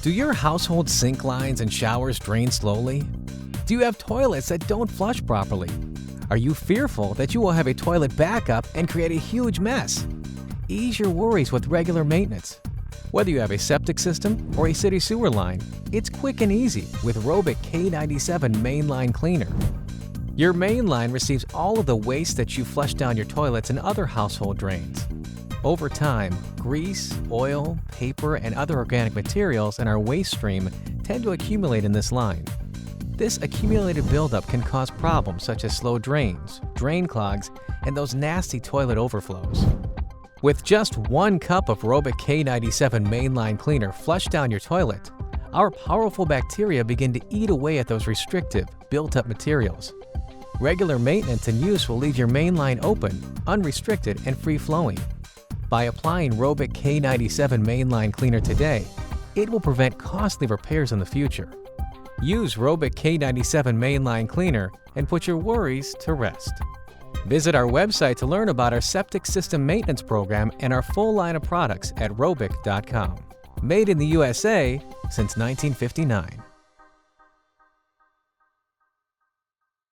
Do your household sink lines and showers drain slowly? Do you have toilets that don't flush properly? Are you fearful that you will have a toilet backup and create a huge mess? Ease your worries with regular maintenance. Whether you have a septic system or a city sewer line, it's quick and easy with Roebic K-97 mainline cleaner. Your main line receives all of the waste that you flush down your toilets and other household drains. Over time, grease, oil, paper, and other organic materials in our waste stream tend to accumulate in this line. This accumulated buildup can cause problems such as slow drains, drain clogs, and those nasty toilet overflows. With just 1 cup of Roebic K-97 mainline cleaner flushed down your toilet, our powerful bacteria begin to eat away at those restrictive, built-up materials. Regular maintenance and use will leave your mainline open, unrestricted, and free-flowing. By applying Roebic K-97 mainline cleaner today, it will prevent costly repairs in the future. Use Roebic K-97 mainline cleaner and put your worries to rest. Visit our website to learn about our septic system maintenance program and our full line of products at Roebic.com. Made in the USA since 1959.